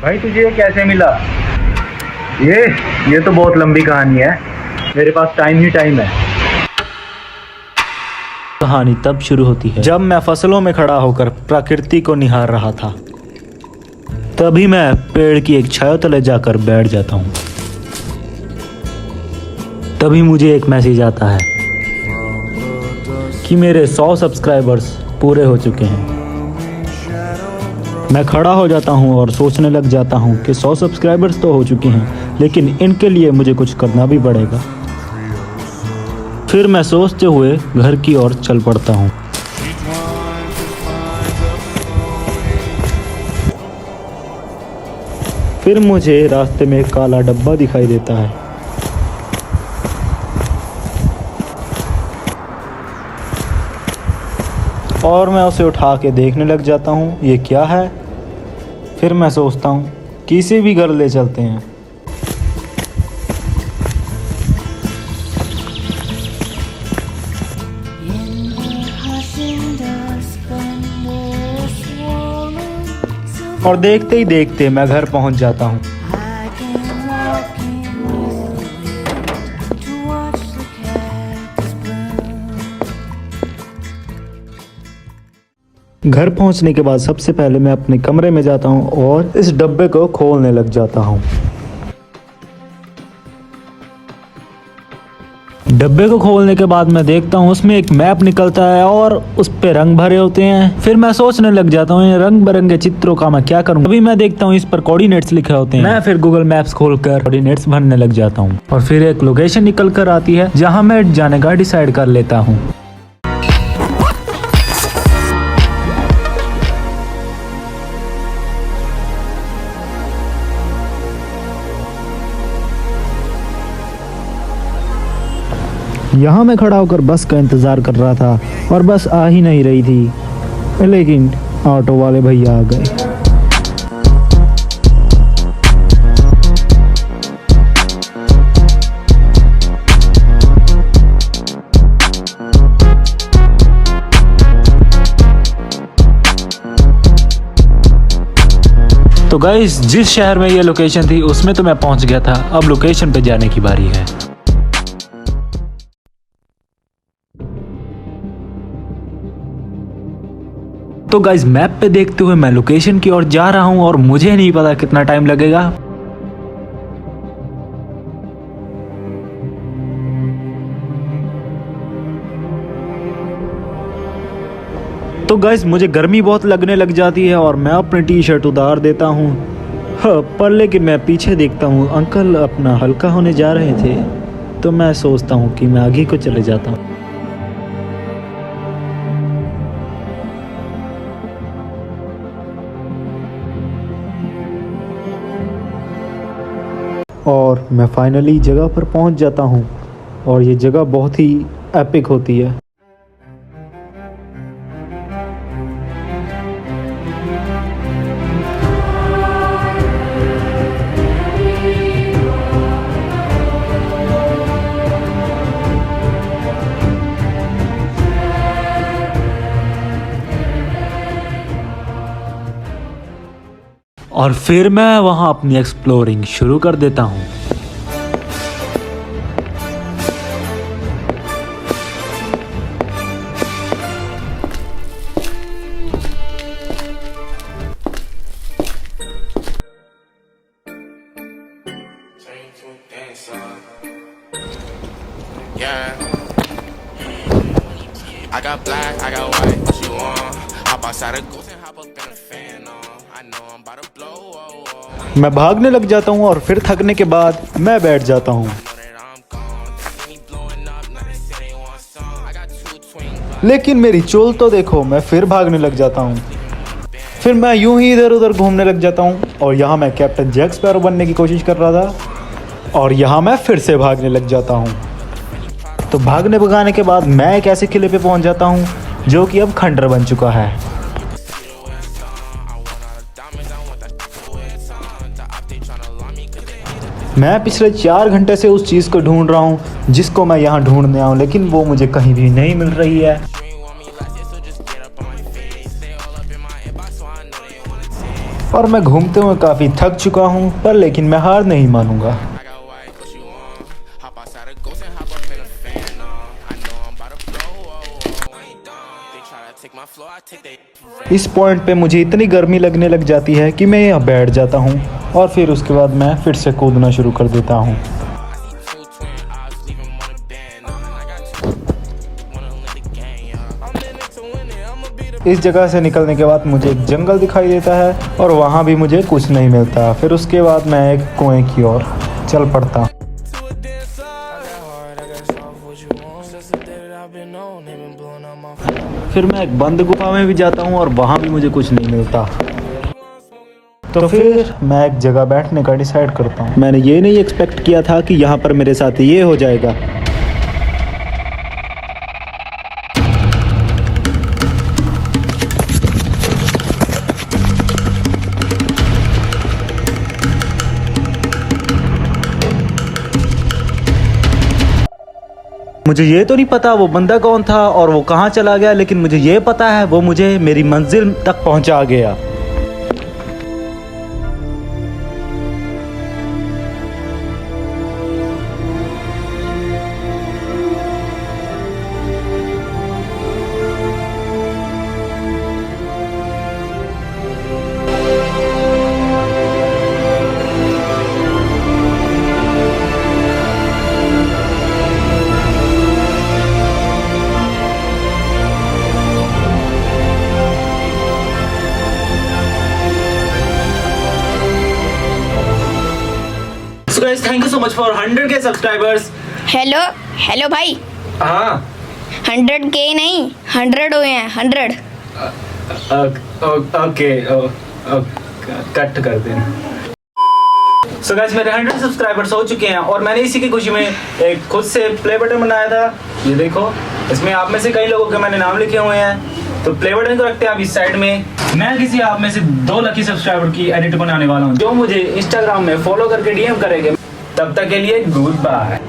भाई तुझे ये कैसे मिला? ये ये तो बहुत लंबी कहानी है। मेरे पास टाइम ही टाइम है। कहानी तब शुरू होती है जब मैं फसलों में खड़ा होकर प्रकृति को निहार रहा था। तभी मैं पेड़ की एक छाया तले जाकर बैठ जाता हूँ। तभी मुझे एक मैसेज आता है कि मेरे 100 सब्सक्राइबर्स पूरे हो चुके हैं। मैं खड़ा हो जाता हूँ और सोचने लग जाता हूँ कि 100 सब्सक्राइबर्स तो हो चुके हैं, लेकिन इनके लिए मुझे कुछ करना भी पड़ेगा। फिर मैं सोचते हुए घर की ओर चल पड़ता हूँ। फिर मुझे रास्ते में एक काला डब्बा दिखाई देता है। और मैं उसे उठा के देखने लग जाता हूँ, ये क्या है। फिर मैं सोचता हूँ किसी भी घर ले चलते हैं। और देखते ही देखते मैं घर पहुँच जाता हूँ। घर पहुंचने के बाद सबसे पहले मैं अपने कमरे में जाता हूं और इस डब्बे को खोलने लग जाता हूं। डब्बे को खोलने के बाद मैं देखता हूं उसमें एक मैप निकलता है और उस पे रंग भरे होते हैं। फिर मैं सोचने लग जाता हूं ये रंग बिरंगे चित्रों का मैं क्या करूं। अभी मैं देखता हूं इस पर कोऑर्डिनेट्स लिखे होते हैं। मैं फिर गूगल मैप्स खोलकर कोऑर्डिनेट्स भरने लग जाता हूं और फिर एक लोकेशन निकल कर आती है जहां मैं जाने का डिसाइड कर लेता हूं। यहाँ मैं खड़ा होकर बस का इंतज़ार कर रहा था और बस आ ही नहीं रही थी, लेकिन ऑटो वाले भैया आ गए। तो गाइस, जिस शहर में ये लोकेशन थी उसमें तो मैं पहुंच गया था। अब लोकेशन पे जाने की बारी है। तो गाइज, मैप पे देखते हुए मैं लोकेशन की ओर जा रहा हूं और मुझे नहीं पता कितना टाइम लगेगा। तो गाइज, मुझे गर्मी बहुत लगने लग जाती है और मैं अपनी टी शर्ट उतार देता हूं। हाँ, पर लेकिन मैं पीछे देखता हूं अंकल अपना हल्का होने जा रहे थे, तो मैं सोचता हूं कि मैं आगे को चले जाता हूं। और मैं फाइनली जगह पर पहुंच जाता हूं और ये जगह बहुत ही एपिक होती है। और फिर मैं वहां अपनी एक्सप्लोरिंग शुरू कर देता हूं। I got black, I got white, what you want? Hop outside a goose and hop up in a fan on. I know I'm about to blow. मैं भागने लग जाता हूँ और फिर थकने के बाद मैं बैठ जाता हूँ। लेकिन मेरी चोल तो देखो, मैं फिर भागने लग जाता हूँ। फिर मैं यूं ही इधर उधर घूमने लग जाता हूँ और यहाँ मैं कैप्टन जैक स्पैरो बनने की कोशिश कर रहा था और यहाँ मैं फिर से भागने लग जाता हूँ। तो भागने भगाने के बाद मैं एक ऐसे किले पे पहुँच जाता हूँ जो कि अब खंडर बन चुका है। मैं पिछले 4 घंटे से उस चीज़ को ढूंढ रहा हूँ जिसको मैं यहाँ ढूंढने आऊँ, लेकिन वो मुझे कहीं भी नहीं मिल रही है। और मैं घूमते हुए काफ़ी थक चुका हूँ, पर लेकिन मैं हार नहीं मानूंगा। इस पॉइंट पे मुझे इतनी गर्मी लगने लग जाती है कि मैं यहाँ बैठ जाता हूँ और फिर उसके बाद मैं फिर से कूदना शुरू कर देता हूँ। इस जगह से निकलने के बाद मुझे एक जंगल दिखाई देता है और वहाँ भी मुझे कुछ नहीं मिलता। फिर उसके बाद मैं एक कुएं की ओर चल पड़ता। फिर मैं एक बंद गुफा में भी जाता हूँ और वहाँ भी मुझे कुछ नहीं मिलता। तो फिर मैं एक जगह बैठने का डिसाइड करता हूँ। मैंने ये नहीं एक्सपेक्ट किया था कि यहाँ पर मेरे साथ ये हो जाएगा। मुझे ये तो नहीं पता वो बंदा कौन था और वो कहाँ चला गया, लेकिन मुझे ये पता है वो मुझे मेरी मंजिल तक पहुँचा गया। So guys, thank you so much for 100K subscribers. Hello hello भाई, हाँ 100K नहीं 100 हुए हैं 100। ओके कट कर देना। So guys, मेरे 100 सब्सक्राइबर्स हो चुके हैं और मैंने इसी की खुशी में एक खुद से प्ले बटन बनाया था। ये देखो, इसमें आप में से कई लोगों के मैंने नाम लिखे हुए हैं। तो प्ले बटन को रखते हैं आप इस साइड में। मैं किसी आप में से 2 लकी सब्सक्राइबर की एडिट बनाने वाला हूँ जो मुझे इंस्टाग्राम में फॉलो करके DM करेंगे। तब तक के लिए गुड बाय।